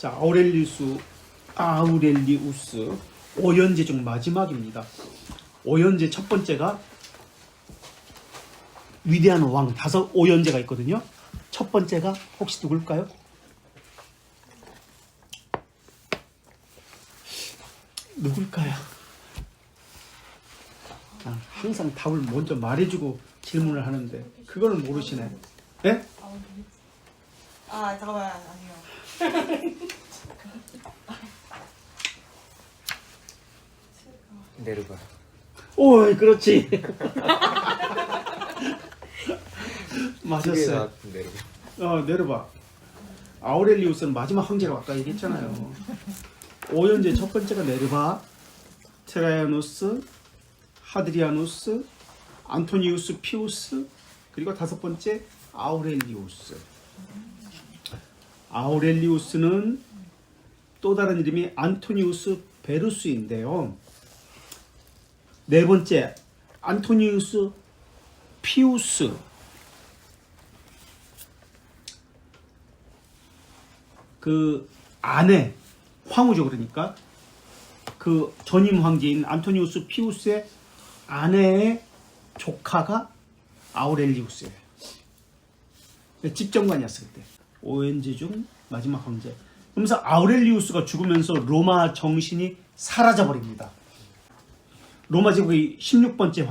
자, 아우렐리우스 오연제 중 마지막입니다. 오연제 첫 번째가 위대한 왕, 5오연제가 있거든요. 첫 번째가 혹시 누굴까요? 누굴까요? 항상 답을 먼저 말해주고 질문을 하는데 그거는 모르시네. 네? 아 잠깐만 아니요. 네르바. 오, 그렇지. 맞았어요. 네르바. 내려봐. 아우렐리우스는 마지막 황제라고 아까 얘기했잖아요. 오연제 첫 번째가 네르바, 트라이아누스, 하드리아누스, 안토니우스 피우스, 그리고 다섯 번째 아우렐리우스. 아우렐리우스는 또 다른 이름이 안토니우스 베루스인데요. 네 번째 안토니우스 피우스. 그 아내 황후죠. 그러니까 그 전임 황제인 안토니우스 피우스의 아내의 조카가 아우렐리우스예요. 집정관이었을 때. 오연제 중 마지막 황제. 그러면서 아우렐리우스가 죽으면서 로마 정신이 사라져 버립니다. 로마 제국의 16번째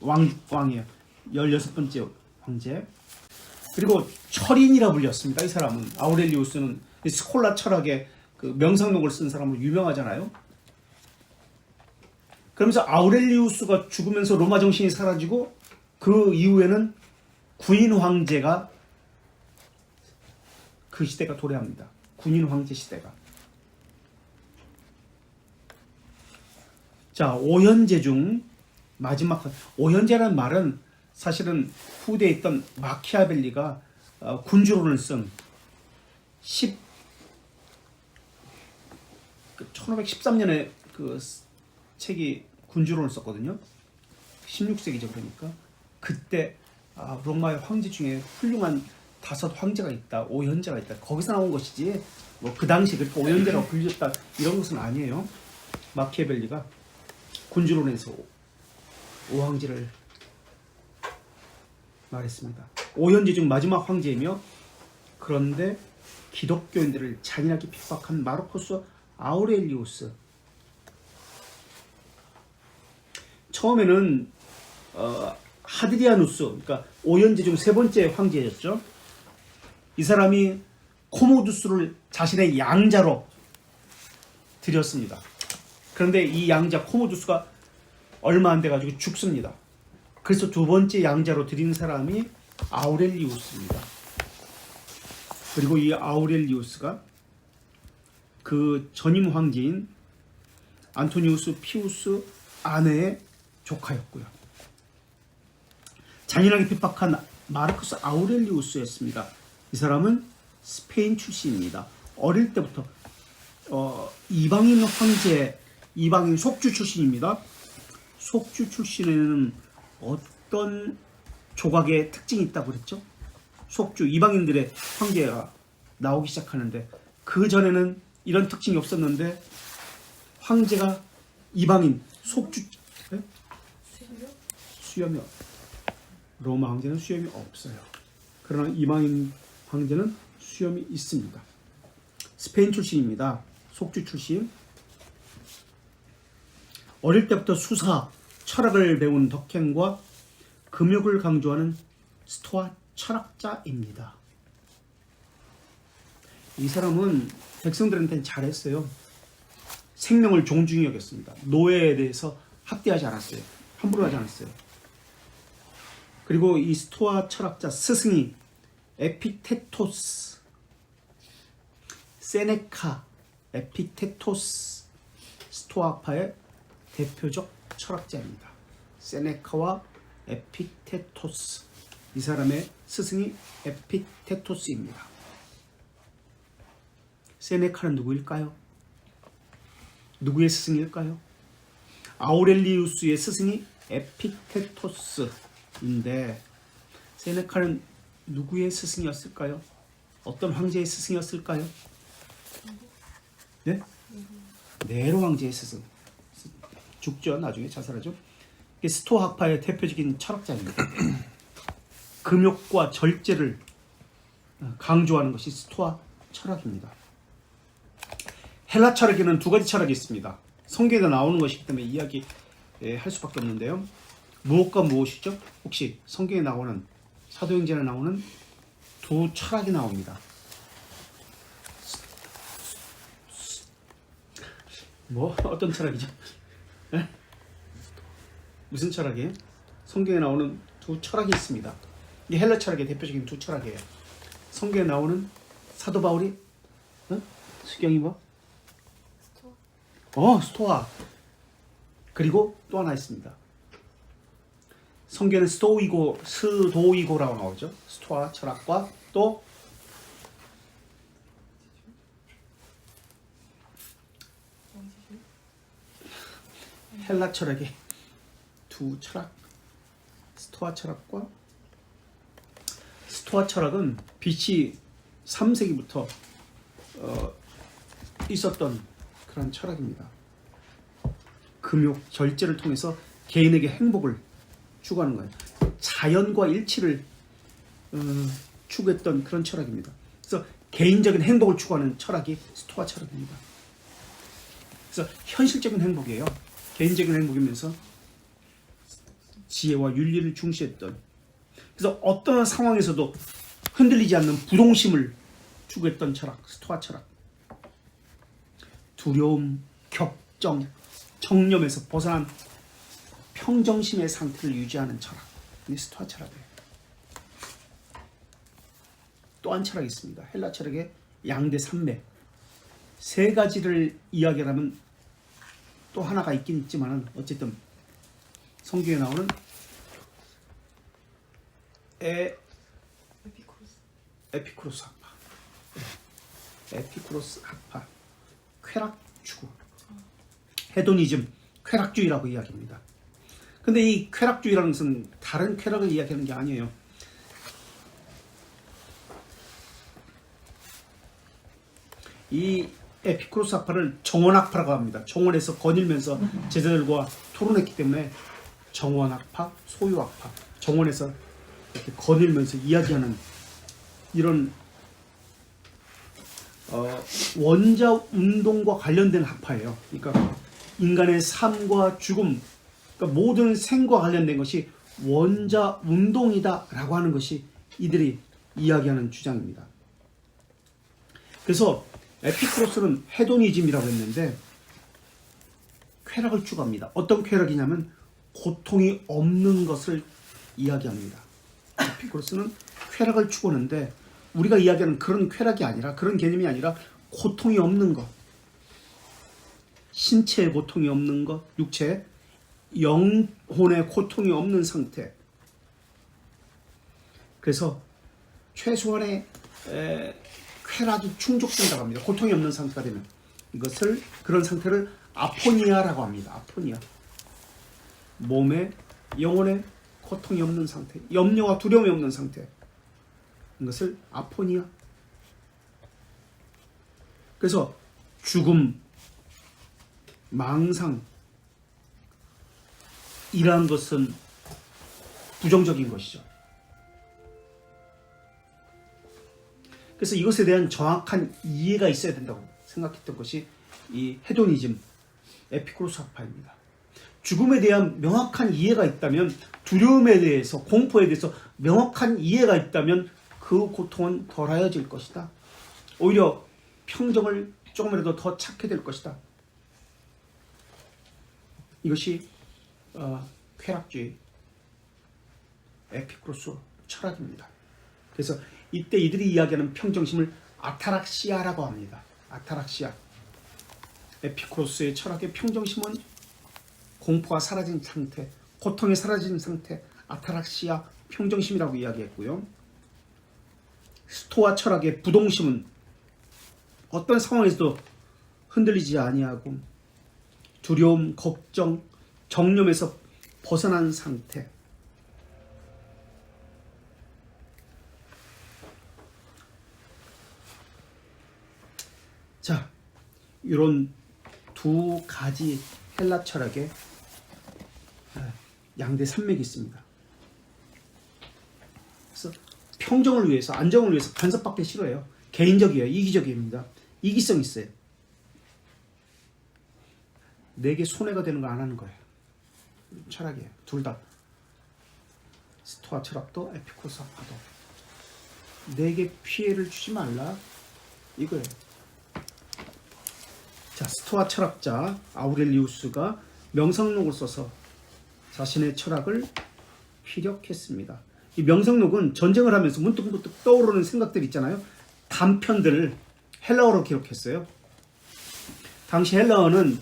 왕이에요. 16번째 황제. 그리고 철인이라 불렸습니다. 이 사람은 아우렐리우스는 스콜라 철학의 그 명상록을 쓴 사람으로 유명하잖아요. 그러면서 아우렐리우스가 죽으면서 로마 정신이 사라지고 그 이후에는 군인 황제가 그 시대가 도래합니다. 군인 황제 시대가. 자, 오현제 중 마지막, 오현제라는 말은 사실은 후대에 있던 마키아벨리가 군주론을 쓴 1513년에 그 책이 군주론을 썼거든요. 16세기죠. 그러니까 그때 로마의 황제 중에 훌륭한 5 황제가 있다, 오현제가 있다. 거기서 나온 것이지 뭐 그 당시 그렇게 오현제라고 불렸다 이런 것은 아니에요. 마키아벨리가 군주론에서 오황제를 말했습니다. 오현제 중 마지막 황제이며 그런데 기독교인들을 잔인하게 핍박한 마르코스 아우렐리우스. 처음에는 하드리아누스, 그러니까 오현제 중 세 번째 황제였죠. 이 사람이 코모두스를 자신의 양자로 들였습니다. 그런데 이 양자 코모두스가 얼마 안 돼가지고 죽습니다. 그래서 두 번째 양자로 들인 사람이 아우렐리우스입니다. 그리고 이 아우렐리우스가 그 전임 황제인 안토니우스 피우스 아내의 조카였고요. 잔인하게 핍박한 마르쿠스 아우렐리우스였습니다. 이 사람은 스페인 출신입니다. 어릴 때부터 이방인 황제, 이방인 속주 출신입니다. 속주 출신에는 어떤 조각의 특징이 있다고 그랬죠? 속주 이방인들의 황제가 나오기 시작하는데 그 전에는 이런 특징이 없었는데 황제가 이방인 속주 수염이 로마 황제는 수염이 없어요. 그러나 이방인 황제는 수염이 있습니다. 스페인 출신입니다. 속주 출신. 어릴 때부터 수사, 철학을 배운 덕행과 금욕을 강조하는 스토아 철학자입니다. 이 사람은 백성들한테는 잘했어요. 생명을 존중히 여겼습니다. 노예에 대해서 학대하지 않았어요. 함부로 하지 않았어요. 그리고 이 스토아 철학자 스승이 에피테토스, 세네카, 에피테토스, 스토아파의 대표적 철학자입니다. 세네카와 에피테토스, 이 사람의 스승이 에피테토스입니다. 세네카는 누구일까요? 누구의 스승일까요? 아우렐리우스의 스승이 에피테토스인데 세네카는 누구의 스승이었을까요? 어떤 황제의 스승이었을까요? 네? 네로 황제의 스승. 죽죠. 나중에 자살하죠. 이게 스토아 학파의 대표적인 철학자입니다. 금욕과 절제를 강조하는 것이 스토아 철학입니다. 헬라 철학에는 두 가지 철학이 있습니다. 성경에 나오는 것이기 때문에 이야기할 수밖에 없는데요. 무엇과 무엇이죠? 혹시 성경에 나오는 사도행전에 나오는 두 철학이 나옵니다. 뭐 어떤 철학이죠? 네? 무슨 철학이에요? 성경에 나오는 두 철학이 있습니다. 이게 헬라 철학의 대표적인 두 철학이에요. 성경에 나오는 사도 바울이 수경이 뭐? 스토아. 그리고 또 하나 있습니다. 성경에는 스도이고라고 나오죠. 스토아 철학과 또 헬라 철학의 두 철학, 스토아 철학은 BC 3세기부터 있었던 그런 철학입니다. 금욕, 절제를 통해서 개인에게 행복을 추구하는 거예요. 자연과 일치를 추구했던 그런 철학입니다. 그래서 개인적인 행복을 추구하는 철학이 스토아 철학입니다. 그래서 현실적인 행복이에요. 개인적인 행복이면서 지혜와 윤리를 중시했던, 그래서 어떤 상황에서도 흔들리지 않는 부동심을 추구했던 철학, 스토아 철학. 두려움, 격정, 정념에서 벗어난 평정심의 상태를 유지하는 철학, 이 스토아 철학이에요. 또 한 철학이 있습니다. 헬라 철학의 양대 산맥. 세 가지를 이야기하면 또 하나가 있긴 있지만 어쨌든 성경에 나오는 에피쿠로스 학파. 에피쿠로스 학파. 쾌락 추구. 헤도니즘, 쾌락주의라고 이야기합니다. 근데 이 쾌락주의라는 것은 다른 쾌락을 이야기하는 게 아니에요. 이 에피쿠로스 학파를 정원학파라고 합니다. 정원에서 거닐면서 제자들과 토론했기 때문에 정원학파, 소유학파, 정원에서 이렇게 거닐면서 이야기하는 이런 원자 운동과 관련된 학파예요. 그러니까 인간의 삶과 죽음, 그러니까 모든 생과 관련된 것이 원자 운동이다라고 하는 것이 이들이 이야기하는 주장입니다. 그래서 에피쿠로스는 헤도니즘이라고 했는데 쾌락을 추구합니다. 어떤 쾌락이냐면 고통이 없는 것을 이야기합니다. 에피쿠로스는 쾌락을 추구하는데 우리가 이야기하는 그런 쾌락이 아니라, 그런 개념이 아니라 고통이 없는 것, 신체의 고통이 없는 것, 육체, 영혼의 고통이 없는 상태. 그래서 최소한의 쾌락이 충족된다고 합니다. 고통이 없는 상태가 되면 그런 상태를 아포니아라고 합니다. 아포니아. 몸에, 영혼에 고통이 없는 상태, 염려와 두려움이 없는 상태. 이것을 아포니아. 그래서 죽음, 망상, 이러한 것은 부정적인 것이죠. 그래서 이것에 대한 정확한 이해가 있어야 된다고 생각했던 것이 이 헤도니즘, 에피쿠로스 학파입니다. 죽음에 대한 명확한 이해가 있다면, 두려움에 대해서, 공포에 대해서 명확한 이해가 있다면 그 고통은 덜하여질 것이다. 오히려 평정을 조금이라도 더 찾게 될 것이다. 이것이 쾌락주의, 에피쿠로스 철학입니다. 그래서 이때 이들이 이야기하는 평정심을 아타락시아라고 합니다. 아타락시아. 에피쿠로스의 철학의 평정심은 공포가 사라진 상태, 고통이 사라진 상태, 아타락시아, 평정심이라고 이야기했고요. 스토아 철학의 부동심은 어떤 상황에서도 흔들리지 아니하고 두려움, 걱정, 정념에서 벗어난 상태. 자, 이런 두 가지 헬라 철학의 양대 산맥이 있습니다. 그래서 평정을 위해서, 안정을 위해서 간섭받기 싫어요. 개인적이에요. 이기적입니다. 이기성 있어요. 내게 손해가 되는 거 안 하는 거예요. 철학이에요. 둘 다. 스토아 철학도 에피쿠로스 학파도 내게 피해를 주지 말라 이거예요. 자, 스토아 철학자 아우렐리우스가 명상록을 써서 자신의 철학을 피력했습니다. 이 명상록은 전쟁을 하면서 문득문득 떠오르는 생각들 있잖아요. 단편들을 헬라어로 기록했어요. 당시 헬라어는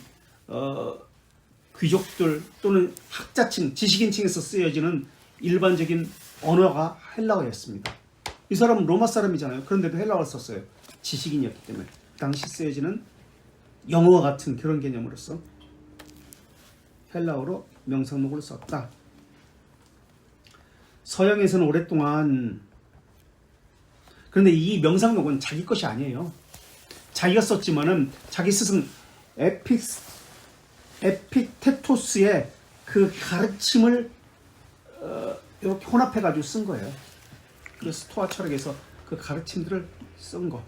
귀족들 또는 학자층, 지식인층에서 쓰여지는 일반적인 언어가 헬라어였습니다. 이 사람은 로마 사람이잖아요. 그런데도 헬라어를 썼어요. 지식인이었기 때문에. 당시 쓰여지는 영어와 같은 그런 개념으로서 헬라어로 명상록을 썼다. 서양에서는 오랫동안, 그런데 이 명상록은 자기 것이 아니에요. 자기가 썼지만은 자기 스승 에피테토스의 그 가르침을 이렇게 혼합해가지고 쓴 거예요. 그래서 스토아 철학에서 그 가르침들을 쓴 거.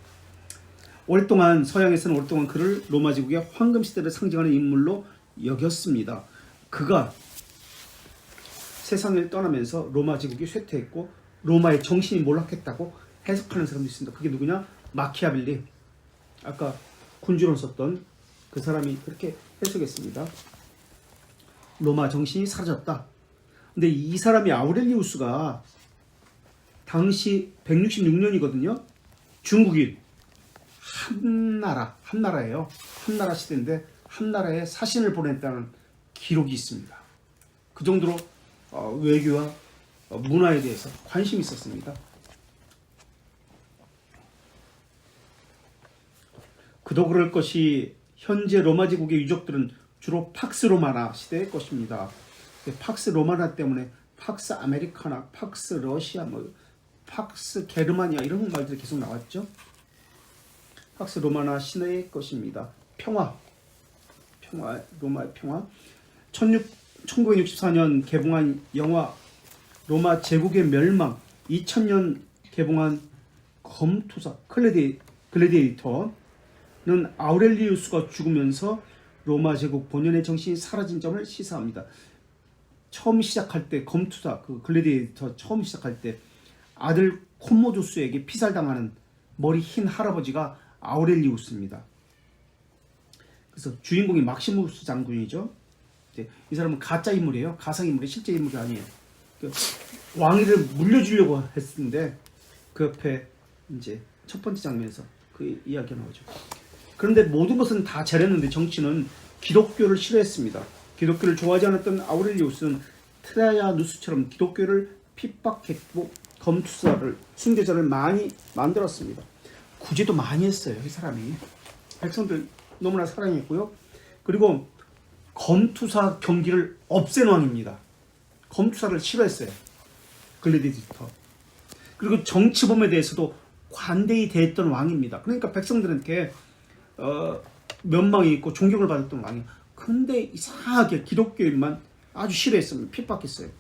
오랫동안 서양에서는 오랫동안 그를 로마 제국의 황금 시대를 상징하는 인물로 여겼습니다. 그가 세상을 떠나면서 로마 제국이 쇠퇴했고 로마의 정신이 몰락했다고 해석하는 사람도 있습니다. 그게 누구냐? 마키아벨리. 아까 군주론 썼던 그 사람이 그렇게 해석했습니다. 로마 정신이 사라졌다. 근데 이 사람이 아우렐리우스가 당시 166년이거든요. 중국이 한나라예요. 한나라 시대인데 한나라에 사신을 보냈다는 기록이 있습니다. 그 정도로 외교와 문화에 대해서 관심이 있었습니다. 그도 그럴 것이 현재 로마 제국의 유적들은 주로 팍스 로마나 시대의 것입니다. 팍스 로마나 때문에 팍스 아메리카나, 팍스 러시아, 팍스 게르마니아 이런 말들이 계속 나왔죠. 팍스 로마나 시대의 것입니다. 평화, 로마의 평화. 1964년 개봉한 영화 로마 제국의 멸망, 2000년 개봉한 검투사 글래디에이터는 아우렐리우스가 죽으면서 로마 제국 본연의 정신이 사라진 점을 시사합니다. 처음 시작할 때 검투사 그 글래디에이터 처음 시작할 때 아들 콤모두스에게 피살당하는 머리 흰 할아버지가 아우렐리우스입니다. 그래서 주인공이 막시무스 장군이죠. 이 사람은 가짜 인물이에요. 가상 인물이 실제 인물이 아니에요. 왕위를 물려주려고 했는데 그 옆에 이제 첫 번째 장면에서 그 이야기가 나오죠. 그런데 모든 것은 다 잘했는데 정치는 기독교를 싫어했습니다. 기독교를 좋아하지 않았던 아우렐리우스는 트라야누스처럼 기독교를 핍박했고 검투사를 순교자를 많이 만들었습니다. 구제도 많이 했어요. 이 사람이 백성들 너무나 사랑했고요. 그리고 검투사 경기를 없앤 왕입니다. 검투사를 싫어했어요. 글래디에이터. 그리고 정치범에 대해서도 관대히 대했던 왕입니다. 그러니까 백성들한테 면망이 있고 존경을 받았던 왕이에요. 근데 이상하게 기독교인만 아주 싫어했습니다. 핍박했어요.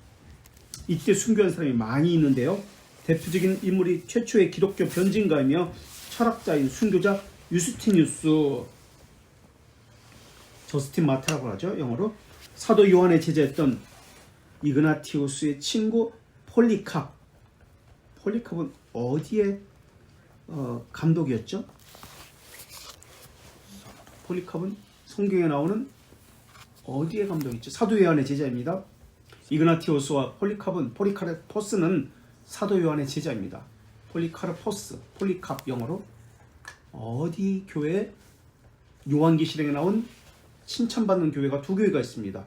이때 순교한 사람이 많이 있는데요. 대표적인 인물이 최초의 기독교 변진가이며 철학자인 순교자 유스티니우스, 저스틴 마타라고 하죠. 영어로. 사도 요한의 제자였던 이그나티우스의 친구 폴리캅. 폴리캅은 어디에 감독이었죠? 폴리캅은 성경에 나오는 어디에 감독이었죠? 사도 요한의 제자입니다. 이그나티우스와 폴리카르포스는 사도 요한의 제자입니다. 폴리카르포스, 폴리캅 영어로. 어디 교회? 요한계시록에 나온 칭찬받는 교회가 두 교회가 있습니다.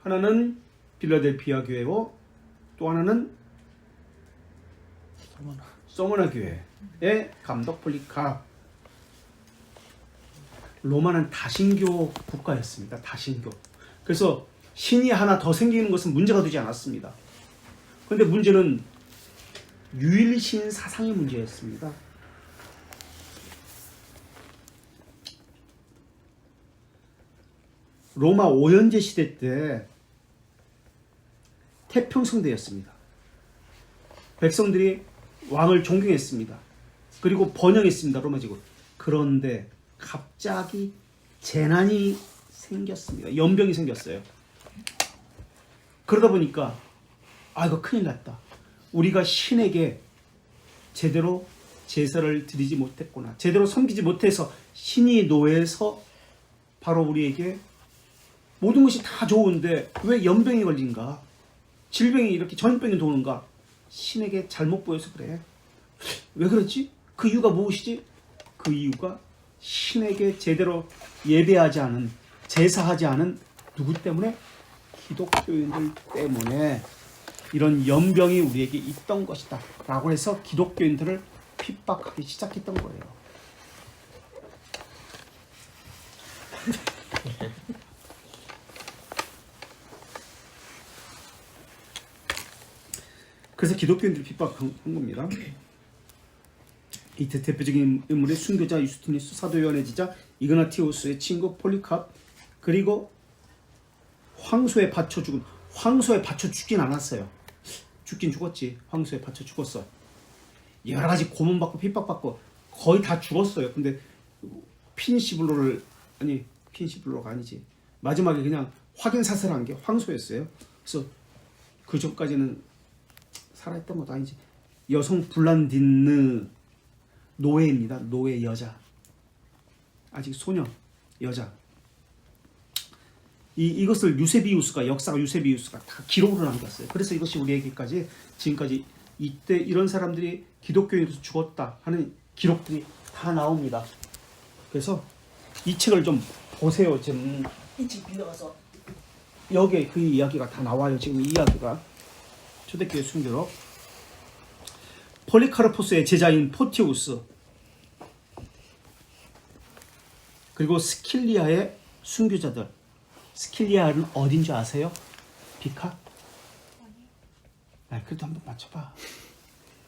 하나는 빌라델피아 교회고 또 하나는 소모나 교회의 감독 폴리캅. 로마는 다신교 국가였습니다. 다신교. 그래서 신이 하나 더 생기는 것은 문제가 되지 않았습니다. 그런데 문제는 유일신 사상의 문제였습니다. 로마 오현제 시대 때 태평성대였습니다. 백성들이 왕을 존경했습니다. 그리고 번영했습니다. 로마 제국. 그런데 갑자기 재난이 생겼습니다. 연병이 생겼어요. 그러다 보니까 이거 큰일 났다. 우리가 신에게 제대로 제사를 드리지 못했구나. 제대로 섬기지 못해서 신이 노해서 바로 우리에게 모든 것이 다 좋은데 왜 연병이 걸린가? 질병이 이렇게 전염병이 도는가? 신에게 잘못 보여서 그래. 왜 그렇지? 그 이유가 무엇이지? 그 이유가 신에게 제대로 예배하지 않은, 제사하지 않은 누구 때문에? 기독교인들 때문에 이런 연병이 우리에게 있던 것이다 라고 해서 기독교인들을 핍박하기 시작했던 거예요. 그래서 기독교인들을 핍박한 겁니다. 이 대표적인 인물의 순교자 유스티니스, 사도 요한의 제자 이그나티우스의 친구 폴리캅, 그리고 황소에 받쳐 죽은, 황소에 받쳐 죽진 않았어요. 죽긴 죽었지. 황소에 받쳐 죽었어. 여러 가지 고문받고 핍박받고 거의 다 죽었어요. 근데 피니시블로가 아니지. 마지막에 그냥 확인 사살한 게 황소였어요. 그래서 그 전까지는 살아있던 것도 아니지. 여성 블란딘느 노예입니다. 노예 여자. 아직 소녀 여자. 이것을 유세비우스가, 역사가 유세비우스가 다 기록으로 남겼어요. 그래서 이것이 우리에게까지 지금까지 이때 이런 사람들이 기독교인으로서 죽었다 하는 기록들이 다 나옵니다. 그래서 이 책을 좀 보세요. 지금 이 책 빌려가서 여기에 그 이야기가 다 나와요. 지금 이 이야기가 초대교회 순교록. 폴리카르포스의 제자인 포티우스, 그리고 스킬리아의 순교자들. 스킬리아는 어딘 줄 아세요? 비카? 그래도 한번 맞춰봐.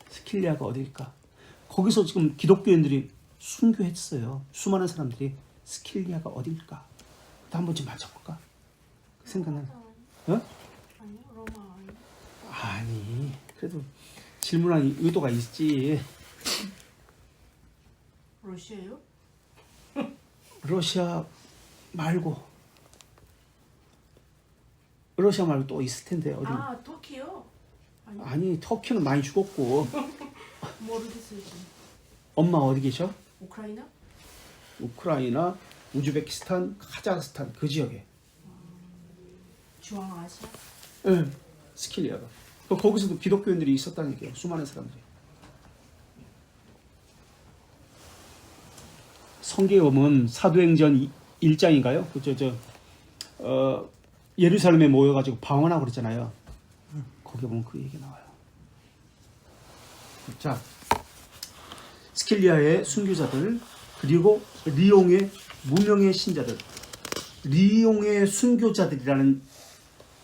스킬리아가 어딜까? 거기서 지금 기독교인들이 순교했어요. 수많은 사람들이. 스킬리아가 어딜까? 한번 좀 맞춰볼까? 생각나는? 어? 아니, 로마 아니. 아니, 그래도 질문한 의도가 있지. 러시아요? 러시아 말고 또 있을 텐데 어디? 터키요? 아니, 터키는 많이 죽었고. 모르겠어요. 지금. 엄마 어디 계셔? 우크라이나? 우크라이나, 우즈베키스탄, 카자흐스탄 그 지역에. 중앙아시아? 응, 스킬리아가. 거기서도 기독교인들이 있었다는 얘기예요. 수많은 사람들이. 성경에 보면 사도행전 1장인가요? 예루살렘에 모여가지고 방언하고 그랬잖아요. 거기 보면 그 얘기 나와요. 자, 스킬리아의 순교자들, 그리고 리옹의 무명의 신자들, 리옹의 순교자들이라는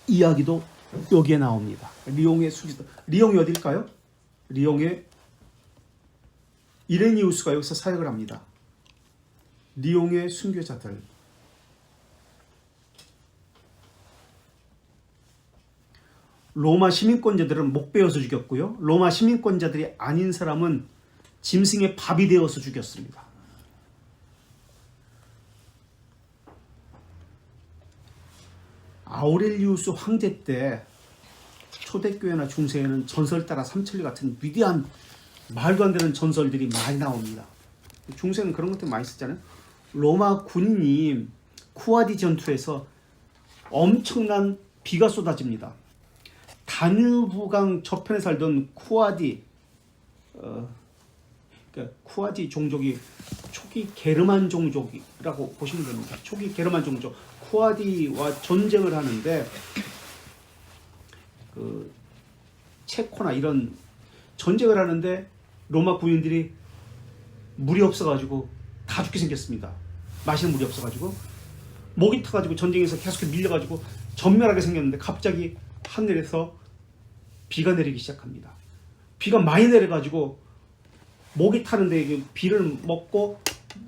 이야기도 여기에 나옵니다. 리옹의 순교자들. 리옹이 어딜까요? 리옹의 이레니우스가 여기서 사역을 합니다. 리옹의 순교자들. 로마 시민권자들은 목 베어서 죽였고요. 로마 시민권자들이 아닌 사람은 짐승의 밥이 되어서 죽였습니다. 아우렐리우스 황제 때 초대교회나 중세에는 전설 따라 삼천리 같은 위대한 말도 안 되는 전설들이 많이 나옵니다. 중세는 그런 것들 많이 썼잖아요. 로마 군인이 쿠아디 전투에서 엄청난 비가 쏟아집니다. 다뉴브강 저편에 살던 쿠아디, 그러니까 쿠아디 종족이 초기 게르만 종족이라고 보시면 됩니다. 초기 게르만 종족, 쿠아디와 전쟁을 하는데 그 체코나 이런 전쟁을 하는데 로마 군인들이 물이 없어가지고 다 죽게 생겼습니다. 마시는 물이 없어가지고 목이 타가지고 전쟁에서 계속 밀려가지고 전멸하게 생겼는데 갑자기 하늘에서 비가 내리기 시작합니다. 비가 많이 내려가지고 목이 타는데 비를 먹고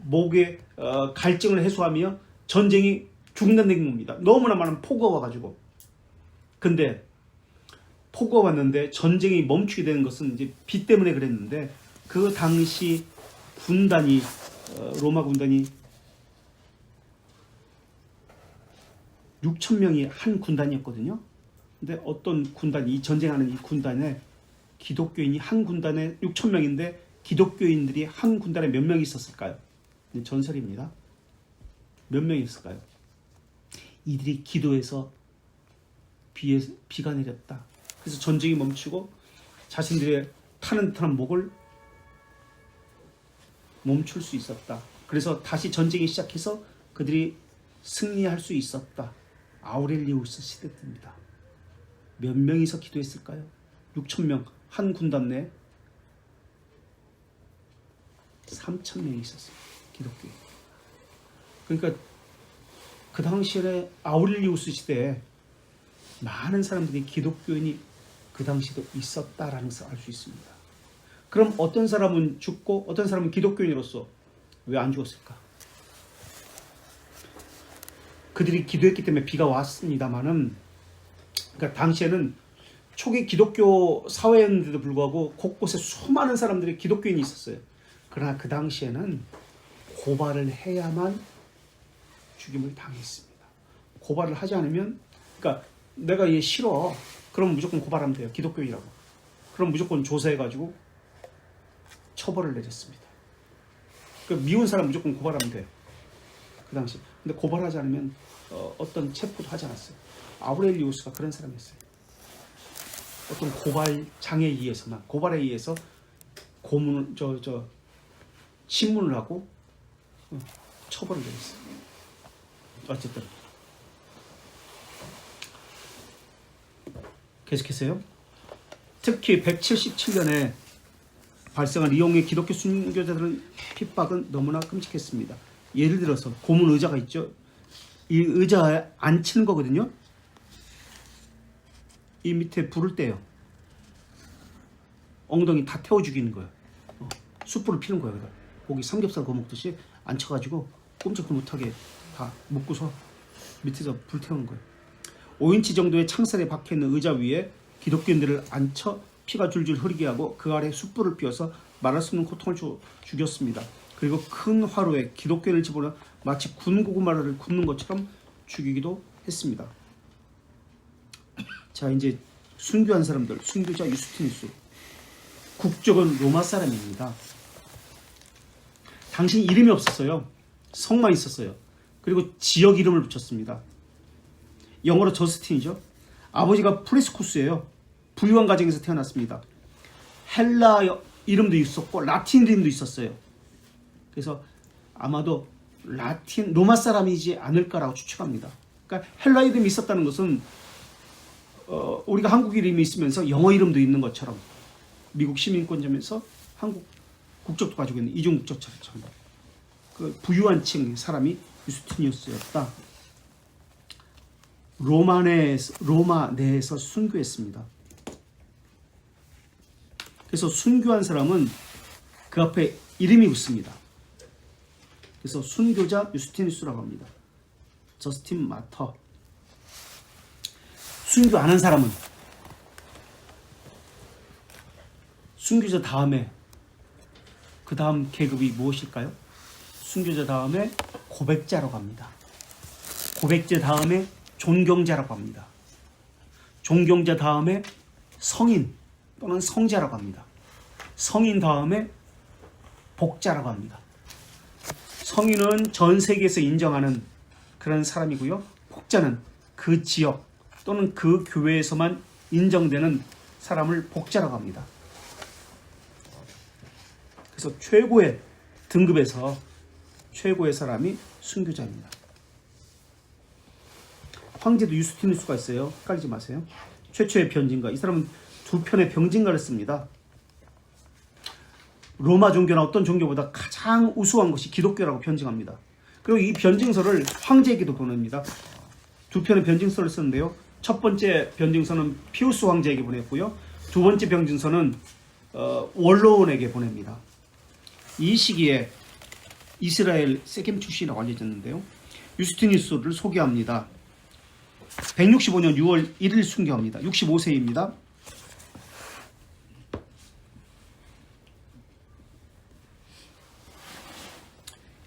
목의 갈증을 해소하며 전쟁이 죽는다는 겁니다. 너무나 많은 폭우가 와가지고. 근데 폭우가 왔는데 전쟁이 멈추게 되는 것은 이제 비 때문에 그랬는데 그 당시 군단이 로마 군단이 6천 명이 한 군단이었거든요. 근데 어떤 군단이 이 전쟁하는 이 군단에 기독교인이 한 군단에 6천 명인데 기독교인들이 한 군단에 몇 명이 있었을까요? 전설입니다. 몇 명이 있을까요? 이들이 기도해서 비가 내렸다. 그래서 전쟁이 멈추고 자신들의 타는 듯한 목을 멈출 수 있었다. 그래서 다시 전쟁이 시작해서 그들이 승리할 수 있었다. 아우렐리우스 시대 때입니다. 몇 명이서 기도했을까요? 6천 명, 한 군단 내 3천 명이 있었어요. 기독교인. 그러니까 그 당시에 아우렐리우스 시대에 많은 사람들이 기독교인이 그 당시도 있었다라는 것을 알 수 있습니다. 그럼 어떤 사람은 죽고 어떤 사람은 기독교인으로서 왜 안 죽었을까? 그들이 기도했기 때문에 비가 왔습니다만은, 그러니까 당시에는 초기 기독교 사회였는데도 불구하고 곳곳에 수많은 사람들이 기독교인이 있었어요. 그러나 그 당시에는 고발을 해야만 죽임을 당했습니다. 고발을 하지 않으면, 그러니까 내가 얘 싫어. 그럼 무조건 고발하면 돼요. 기독교인이라고. 그럼 무조건 조사해가지고 처벌을 내렸습니다. 그 미운 사람 무조건 고발하면 돼요. 그 당시. 근데 고발하지 않으면 어떤 체포도 하지 않았어요. 아우렐리우스가 그런 사람이었어요. 어떤 고발 장에 의해서만, 고발에 의해서 고문을 신문을 하고 처벌을 내렸어요. 어쨌든 계속해서요. 특히 177년에 발생한 리옹의 기독교 순교자들은 핍박은 너무나 끔찍했습니다. 예를 들어서 고문 의자가 있죠. 이 의자에 앉히는 거거든요. 이 밑에 불을 떼요. 엉덩이 다 태워 죽이는 거예요. 숯불을 피는 거예요. 고기 삼겹살 구워 먹듯이 앉혀가지고 꼼짝도 못하게 다 묶고서 밑에서 불 태우는 거예요. 5인치 정도의 창살에 박혀있는 의자 위에 기독교인들을 앉혀 피가 줄줄 흐르게 하고 그 아래 숯불을 피워서 말할 수 없는 고통을 죽였습니다. 그리고 큰 화로에 기독교인을 집어넣어 마치 군고구마를 굽는 것처럼 죽이기도 했습니다. 자, 이제 순교한 사람들, 순교자 유스티누스. 국적은 로마 사람입니다. 당신 이름이 없었어요. 성만 있었어요. 그리고 지역 이름을 붙였습니다. 영어로 저스틴이죠. 아버지가 프리스쿠스예요. 부유한 가정에서 태어났습니다. 헬라 이름도 있었고 라틴 이름도 있었어요. 그래서 아마도 라틴 로마 사람이지 않을까라고 추측합니다. 그러니까 헬라 이름이 있었다는 것은 우리가 한국 이름이 있으면서 영어 이름도 있는 것처럼 미국 시민권자면서 한국 국적도 가지고 있는 이중 국적처럼 그 부유한 층 사람이 유스티니우스였다. 로마 내에서 순교했습니다. 그래서 순교한 사람은 그 앞에 이름이 붙습니다. 그래서 순교자 유스티누스라고 합니다. 저스틴 마터. 순교 안 한 사람은 순교자 다음에 그 다음 계급이 무엇일까요? 순교자 다음에 고백자라고 합니다. 고백자 다음에 존경자라고 합니다. 존경자 다음에 성인 또는 성자라고 합니다. 성인 다음에 복자라고 합니다. 성인은 전 세계에서 인정하는 그런 사람이고요. 복자는 그 지역 또는 그 교회에서만 인정되는 사람을 복자라고 합니다. 그래서 최고의 등급에서 최고의 사람이 순교자입니다. 황제도 유스티누스가 있어요. 헷갈리지 마세요. 최초의 변증가. 이 사람은 두 편의 병진가를 씁니다. 로마 종교나 어떤 종교보다 가장 우수한 것이 기독교라고 변증합니다. 그리고 이 변증서를 황제에게도 보냅니다. 두 편의 변증서를 쓰는데요. 첫 번째 변증서는 피우스 황제에게 보냈고요. 두 번째 변증서는 원로원에게 보냅니다. 이 시기에 이스라엘 세겜 출신이라고 알려졌는데요. 유스티누스를 소개합니다. 165년 6월 1일 순교합니다. 65세입니다.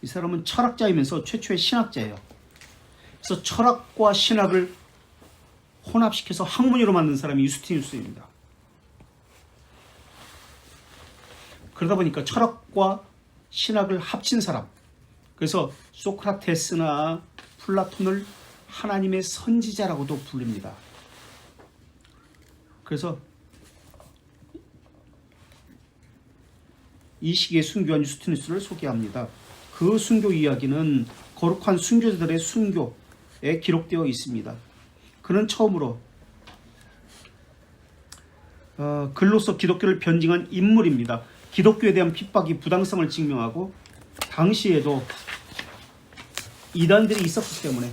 이 사람은 철학자이면서 최초의 신학자예요. 그래서 철학과 신학을 혼합시켜서 학문으로 만든 사람이 유스티누스입니다. 그러다 보니까 철학과 신학을 합친 사람. 그래서 소크라테스나 플라톤을 하나님의 선지자라고도 불립니다. 그래서 이 시기에 순교한 유스티누스를 소개합니다. 그 순교 이야기는 거룩한 순교자들의 순교에 기록되어 있습니다. 그는 처음으로 글로서 기독교를 변증한 인물입니다. 기독교에 대한 핍박이 부당성을 증명하고 당시에도 이단들이 있었기 때문에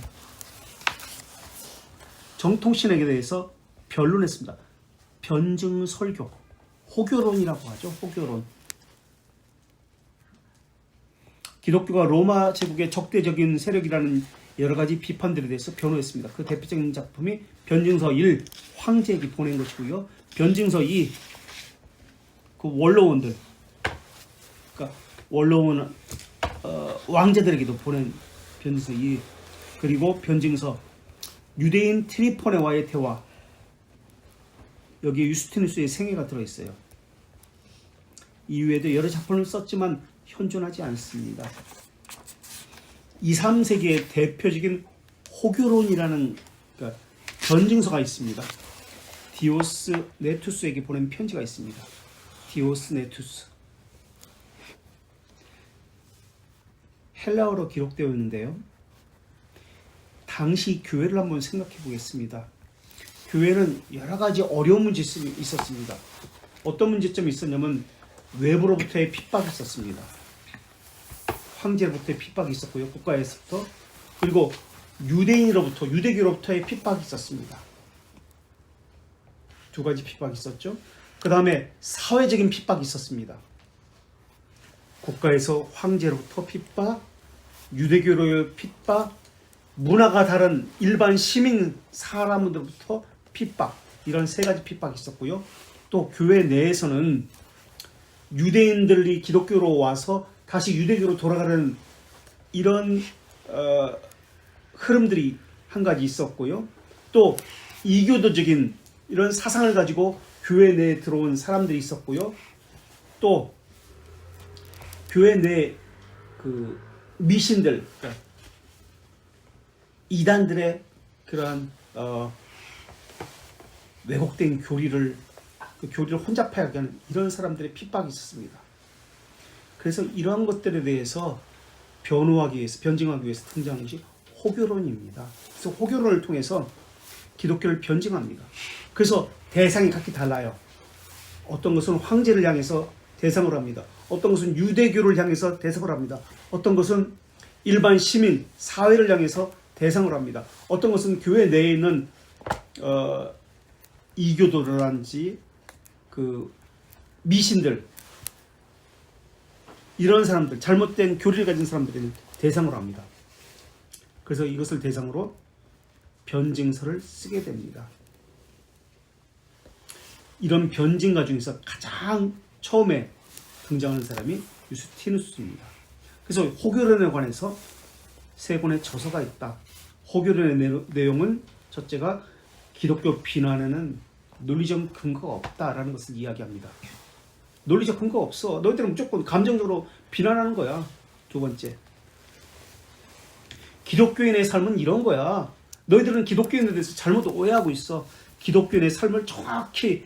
정통신학에 대해서 변론했습니다. 변증 설교, 호교론이라고 하죠. 호교론. 기독교가 로마 제국의 적대적인 세력이라는 여러 가지 비판들에 대해서 변호했습니다. 그 대표적인 작품이 변증서 1, 황제에게 보낸 것이고요. 변증서 2, 그 원로원들, 그러니까 원로원 왕자들에게도 보낸 변증서 2, 그리고 변증서 유대인 트리포네와의 대화, 여기에 유스티누스의 생애가 들어있어요. 이후에도 여러 작품을 썼지만 현존하지 않습니다. 2, 3세기의 대표적인 호교론이라는 그러니까 변증서가 있습니다. 디오스 네투스에게 보낸 편지가 있습니다. 디오스 네투스. 헬라어로 기록되어 있는데요. 당시 교회를 한번 생각해 보겠습니다. 교회는 여러 가지 어려운 문제점이 있었습니다. 어떤 문제점이 있었냐면 외부로부터의 핍박이 있었습니다. 황제로부터의 핍박이 있었고요. 국가에서부터. 그리고 유대인으로부터, 유대교로부터의 핍박이 있었습니다. 두 가지 핍박이 있었죠. 그 다음에 사회적인 핍박이 있었습니다. 국가에서 황제로부터 핍박, 유대교로의 핍박, 문화가 다른 일반 시민 사람들로부터 핍박, 이런 세 가지 핍박이 있었고요. 또 교회 내에서는 유대인들이 기독교로 와서 다시 유대교로 돌아가는 이런 흐름들이 한 가지 있었고요. 또 이교도적인 이런 사상을 가지고 교회 내에 들어온 사람들이 있었고요. 또 교회 내 그 미신들, 이단들의 그러한 왜곡된 교리를 그 교리를 혼잡하게 하는 이런 사람들의 핍박이 있었습니다. 그래서 이러한 것들에 대해서 변호하기 위해서, 변증하기 위해서 등장한 것이 호교론입니다. 그래서 호교론을 통해서 기독교를 변증합니다. 그래서 대상이 각기 달라요. 어떤 것은 황제를 향해서 대상으로 합니다. 어떤 것은 유대교를 향해서 대상으로 합니다. 어떤 것은 일반 시민, 사회를 향해서 대상으로 합니다. 어떤 것은 교회 내에 있는 이교도라든지 그 미신들, 이런 사람들, 잘못된 교리를 가진 사람들은 대상으로 합니다. 그래서 이것을 대상으로 변증서를 쓰게 됩니다. 이런 변증가 중에서 가장 처음에 등장하는 사람이 유스티누스입니다. 그래서 호교론에 관해서 세 권의 저서가 있다. 호교론의 내용은 첫째가 기독교 비난에는 논리적 근거가 없다라는 것을 이야기합니다. 논리적 근거가 없어. 너희들은 무조건 감정적으로 비난하는 거야. 두 번째, 기독교인의 삶은 이런 거야. 너희들은 기독교인에 대해서 잘못 오해하고 있어. 기독교인의 삶을 정확히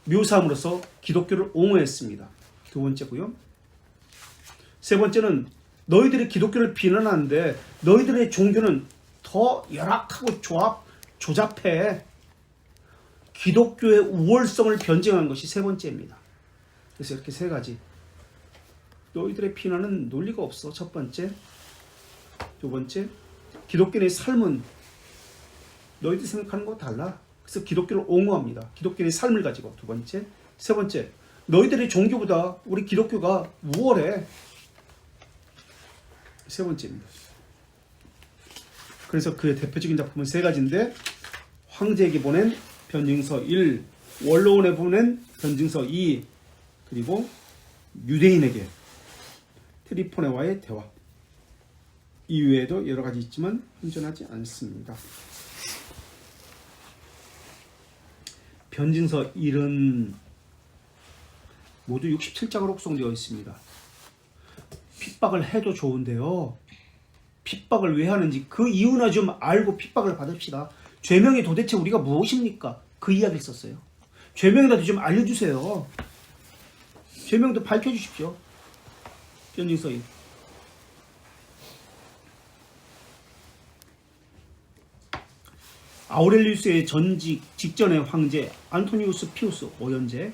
묘사함으로써 기독교를 옹호했습니다. 두 번째고요. 세 번째는 너희들이 기독교를 비난하는데 너희들의 종교는 더 열악하고 조잡해. 기독교의 우월성을 변증한 것이 세 번째입니다. 그래서 이렇게 세 가지. 너희들의 비난은 논리가 없어. 첫 번째. 두 번째, 기독교인의 삶은 너희들이 생각하는 거 달라. 그래서 기독교를 옹호합니다. 기독교인의 삶을 가지고. 두 번째. 세 번째, 너희들의 종교보다 우리 기독교가 우월해. 세 번째입니다. 그래서 그의 대표적인 작품은 세 가지인데 황제에게 보낸 변증서 1, 원로원에 보낸 변증서 2, 그리고 유대인에게 트리포네와의 대화. 이외에도 여러 가지 있지만 현존하지 않습니다. 변증서 1은 모두 67장으로 구성되어 있습니다. 핍박을 해도 좋은데요. 핍박을 왜 하는지 그 이유나 좀 알고 핍박을 받읍시다. 죄명이 도대체 우리가 무엇입니까? 그 이야기를 썼어요. 죄명이라도 좀 알려주세요. 죄명도 밝혀주십시오. 변증서인. 아우렐리우스의 전직 직전의 황제 안토니우스 피우스 5년제,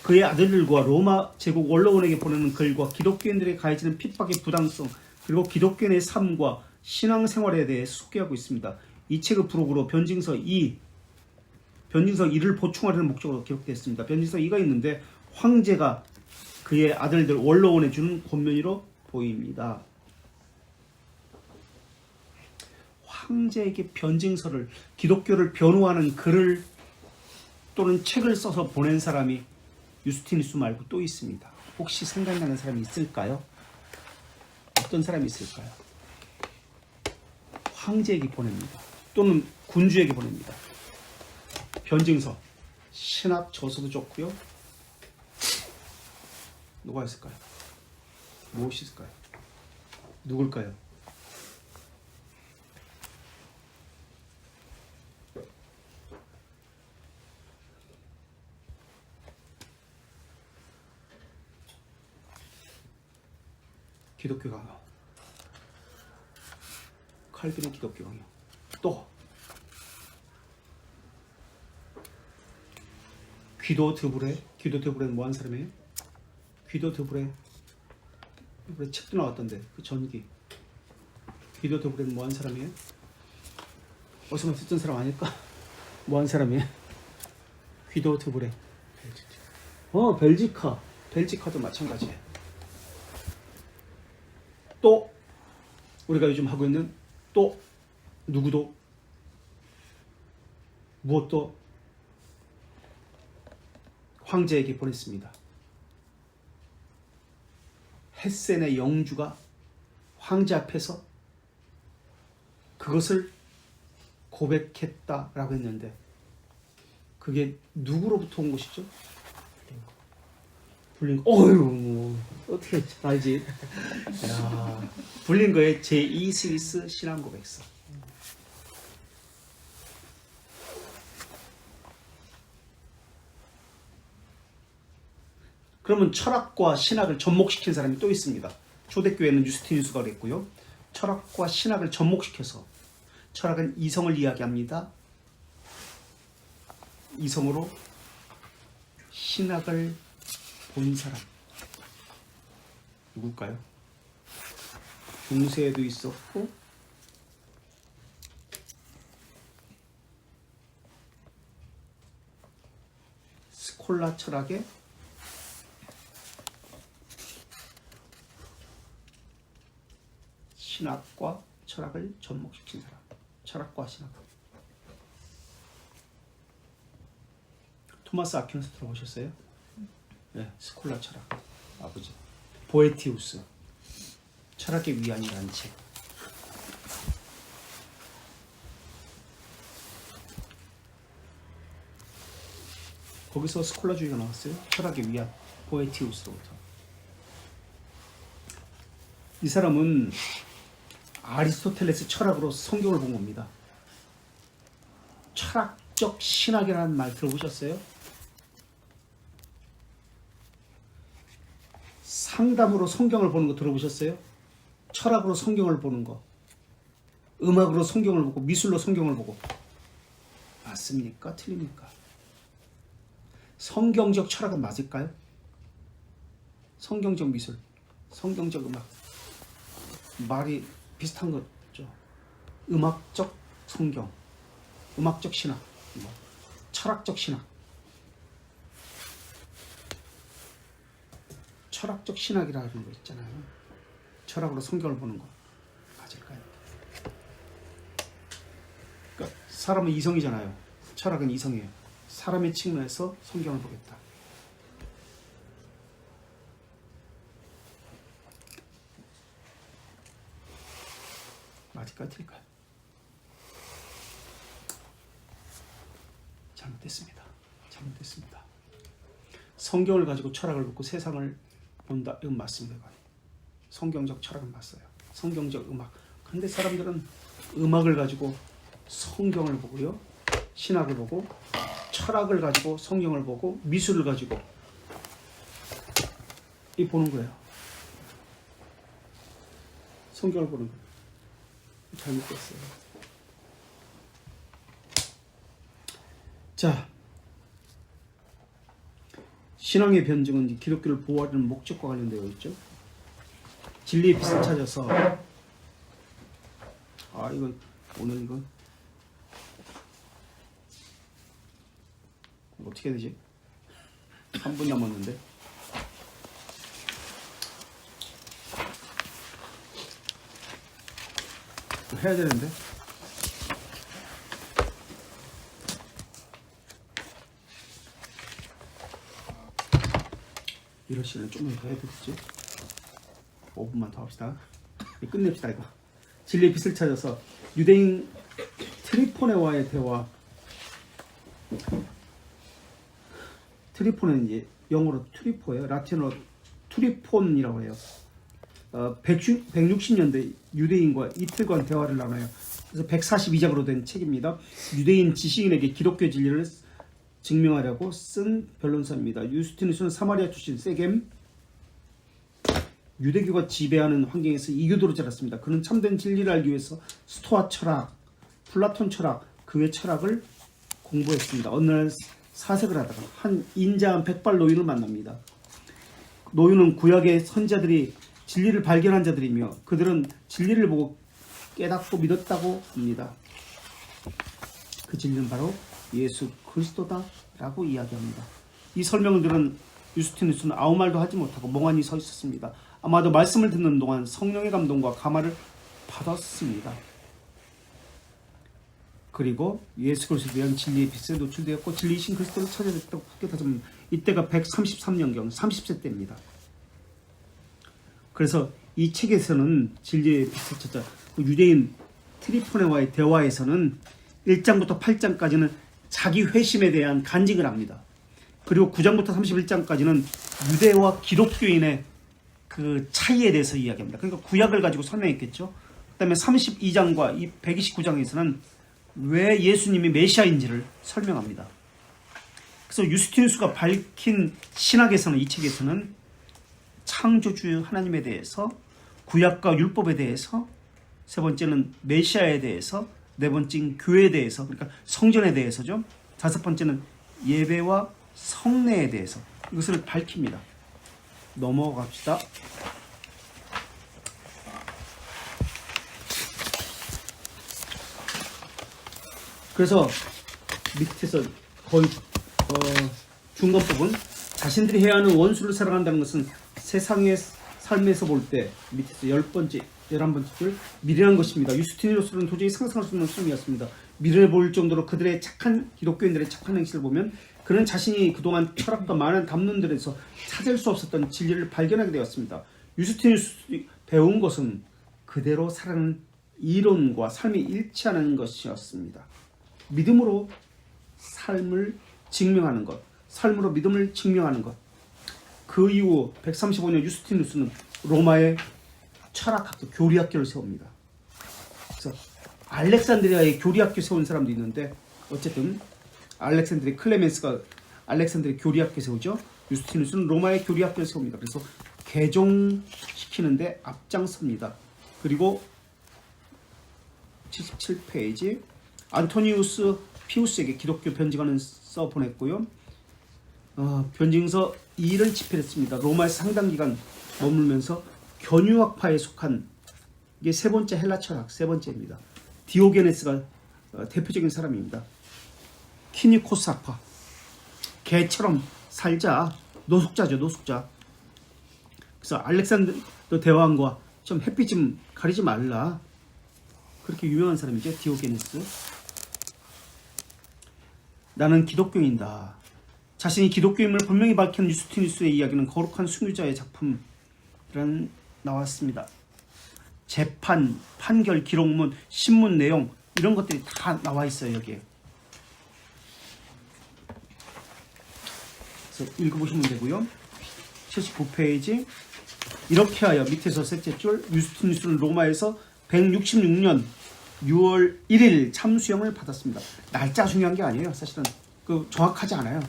그의 아들들과 로마 제국 원로원에게 보내는 글과 기독교인들에 가해지는 핍박의 부당성, 그리고 기독교인의 삶과 신앙생활에 대해 소개하고 있습니다. 이 책의 부록으로 변증서 2를 보충하려는 목적으로 기록되었습니다. 변증서 2가 있는데 황제가 그의 아들들 원로원에 주는 권면으로 보입니다. 황제에게 변증서를, 기독교를 변호하는 글을 또는 책을 써서 보낸 사람이 유스티누스 말고 또 있습니다. 혹시 생각나는 사람이 있을까요? 어떤 사람이 있을까요? 황제에게 보냅니다. 또는 군주에게 보냅니다. 변증서, 신학 저서도 좋고요. 누가 있을까요? 무엇이 있을까요? 누굴까요? 기독교 강요. 칼빈의 기독교 강요. 또 귀도 드브레는 뭐한 사람이에요? 귀도 드브레 책도 나왔던데 그 전기. 귀도 드브레는 뭐한 사람이에요? 어디서 듣던 사람 아닐까? 뭐한 사람이에요? 귀도 드브레. 벨지카도 마찬가지예요. 또 우리가 요즘 하고 있는 또 누구도 무엇도 황제에게 보냈습니다. 헤센의 영주가 황제 앞에서 그것을 고백했다라고 했는데 그게 누구로부터 온 것이죠? 어휴, 어떻게 알지? 야, 블링거의 제2 스위스 신앙 고백서. 그러면 철학과 신학을 접목시킨 사람이 또 있습니다. 초대교회는 유스티누스가 그랬고요. 철학과 신학을 접목시켜서 철학은 이성을 이야기합니다. 이성으로 신학을 본 사람 누굴까요? 중세에도 있었고 스콜라 철학의 신학과 철학을 접목시킨 사람. 철학과 신학. 토마스 아퀴나스 들어보셨어요? 네, 스콜라 철학. 아버지. 보에티우스. 철학의 위안이라는 책. 거기서 스콜라주의가 나왔어요. 철학의 위안. 보에티우스로부터. 이 사람은 아리스토텔레스 철학으로 성경을 본 겁니다. 철학적 신학이라는 말 들어보셨어요? 상담으로 성경을 보는 거 들어보셨어요? 철학으로 성경을 보는 거. 음악으로 성경을 보고 미술로 성경을 보고. 맞습니까? 틀립니까? 성경적 철학은 맞을까요? 성경적 미술, 성경적 음악. 말이 비슷한 거죠. 음악적 성경, 음악적 신학, 철학적 신학. 철학적 신학이라는 거 있잖아요. 철학으로 성경을 보는 거 맞을까요? 그러니까 사람은 이성이잖아요. 철학은 이성이에요. 사람의 측면에서 성경을 보겠다. 맞을까요? 틀릴까요? 잘못됐습니다. 잘못됐습니다. 성경을 가지고 철학을 보고 세상을 본다. 이건 맞습니다. 이건. 성경적 철학은 맞어요. 성경적 음악. 그런데 사람들은 음악을 가지고 성경을 보고요. 신학을 보고 철학을 가지고 성경을 보고 미술을 가지고 이 보는 거예요. 성경을 보는 거예요. 잘못됐어요. 자, 신앙의 변증은 기독교를 보호하는 목적과 관련되어 있죠. 진리의 빛을 찾아서 이거 오늘 이거 어떻게 해야 되지? 3분 남았는데 해야 되는데 이럴 시간에 좀만 더 해야 되겠지? 5분만 더 합시다. 끝냅시다 이거. 진리의 빛을 찾아서 유대인 트리포네와의 대화. 트리포는 이제 영어로 트리포예요. 라틴어로 투리폰이라고 해요. 160년대 유대인과 이틀간 대화를 나눠요. 그래서 142장으로 된 책입니다. 유대인 지식인에게 기독교 진리를 증명하려고 쓴 변론서입니다. 유스티누스는 사마리아 출신 세겜 유대교가 지배하는 환경에서 이교도로 자랐습니다. 그는 참된 진리를 알기 위해서 스토아 철학, 플라톤 철학, 그 외 철학을 공부했습니다. 어느 날 사색을 하다가 한 인자한 백발 노인을 만납니다. 노인은 구약의 선자들이 진리를 발견한 자들이며 그들은 진리를 보고 깨닫고 믿었다고 합니다. 그 진리는 바로 예수 그리스도다라고 이야기합니다. 이 설명을 들은 유스티누스는 아무 말도 하지 못하고 멍하니 서 있었습니다. 아마도 말씀을 듣는 동안 성령의 감동과 감화를 받았습니다. 그리고 예수 그리스도에 대한 진리의 빛에 노출되었고 진리이신 그리스도를 찾아냈다고 깨닫습니다. 이때가 133년경 30세 때입니다. 그래서 이 책에서는 진리의 빛을 찾아 유대인 트리포네와의 대화에서는 1장부터 8장까지는 자기 회심에 대한 간증을 합니다. 그리고 9장부터 31장까지는 유대와 기독교인의 그 차이에 대해서 이야기합니다. 그러니까 구약을 가지고 설명했겠죠. 그 다음에 32장과 129장에서는 왜 예수님이 메시아인지를 설명합니다. 그래서 유스티누스가 밝힌 신학에서는 이 책에서는 창조주 하나님에 대해서, 구약과 율법에 대해서, 세 번째는 메시아에 대해서, 네 번째는 교회에 대해서, 그러니까 성전에 대해서죠. 다섯 번째는 예배와 성례에 대해서 이것을 밝힙니다. 넘어갑시다. 그래서 밑에서 거의 중간 부분, 자신들이 해야 하는 원수를 사랑한다는 것은 세상의 삶에서 볼 때 밑에서 10번째, 11번째 줄 미련한 것입니다. 유스티누스는 도저히 상상할 수 없는 수준이었습니다. 미련해 보일 정도로 그들의 착한 기독교인들의 착한 행실을 보면 그는 자신이 그동안 철학과 많은 담론들에서 찾을 수 없었던 진리를 발견하게 되었습니다. 유스티누스가 배운 것은 그대로 살아가는 이론과 삶이 일치하는 것이었습니다. 믿음으로 삶을 증명하는 것, 삶으로 믿음을 증명하는 것. 그 이후 135년 유스티누스는 로마의 철학학교, 교리학교를 세웁니다. 그래서 알렉산드리아의 교리학교 세운 사람도 있는데 어쨌든 알렉산드리아 클레멘스가 알렉산드리아 교리학교 세우죠. 유스티누스는 로마의 교리학교를 세웁니다. 그래서 개종시키는데 앞장섭니다. 그리고 77페이지 안토니우스 피우스에게 기독교 변증하는 써 보냈고요. 변증서 2를 집필했습니다. 로마에서 상당 기간 머물면서 견유학파에 속한 이게 세 번째 헬라 철학 세 번째입니다. 디오게네스가 대표적인 사람입니다. 키니코스 학파, 개처럼 살자, 노숙자죠, 노숙자. 그래서 알렉산더 대왕과 좀 햇빛 좀 가리지 말라. 그렇게 유명한 사람이죠. 디오게네스. 나는 기독교인다. 자신이 기독교임을 분명히 밝힌 유스티누스의 이야기는 거룩한 순교자의 작품이란 나왔습니다. 재판, 판결, 기록문, 신문 내용 이런 것들이 다 나와 있어요. 여기에. 그래서 읽어보시면 되고요. 79페이지. 이렇게 하여 밑에서 셋째 줄 유스티누스는 로마에서 166년 6월 1일 참수형을 받았습니다. 날짜 중요한 게 아니에요. 사실은 그 정확하지 않아요.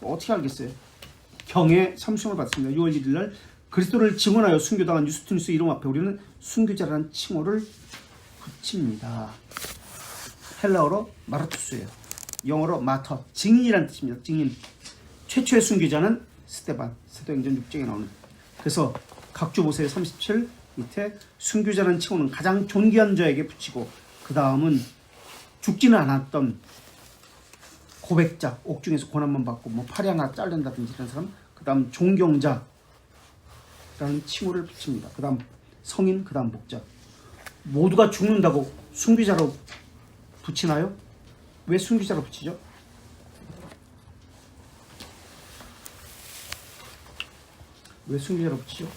어떻게 알겠어요? 경에 참수형을 받았습니다. 6월 1일 날 그리스도를 증언하여 순교당한 유스티누스 이름 앞에 우리는 순교자라는 칭호를 붙입니다. 헬라어로 마르투스예요. 영어로 마터, 증인이라는 뜻입니다. 증인. 최초의 순교자는 스테반, 사도행전 6장에 나오는. 그래서 각주 보세요. 37 밑에 순교자라는 칭호는 가장 존귀한 자에게 붙이고 그 다음은 죽지는 않았던 고백자, 옥중에서 고난만 받고 뭐 팔이 하나 잘린다든지 이런 사람, 그 다음 존경자라는 칭호를 붙입니다. 그 다음 성인, 그 다음 목자. 모두가 죽는다고 순교자로 붙이나요? 왜 순교자로 붙이죠? 왜 순교자로 붙이죠?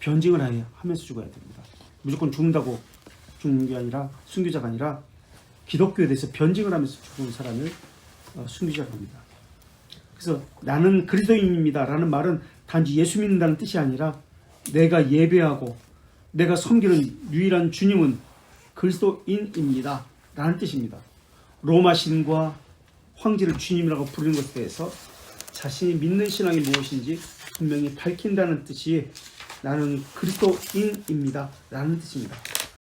변증을 하면서 죽어야 됩니다. 무조건 죽는다고 죽는 게 아니라, 순교자가 아니라 기독교에 대해서 변증을 하면서 죽은 사람을 순교자라고 합니다. 그래서 나는 그리스도인입니다 라는 말은 단지 예수 믿는다는 뜻이 아니라 내가 예배하고 내가 섬기는 유일한 주님은 그리스도인입니다 라는 뜻입니다. 로마 신과 황제를 주님이라고 부르는 것에 대해서 자신이 믿는 신앙이 무엇인지 분명히 밝힌다는 뜻이 나는 그리스도인입니다 라는 뜻입니다.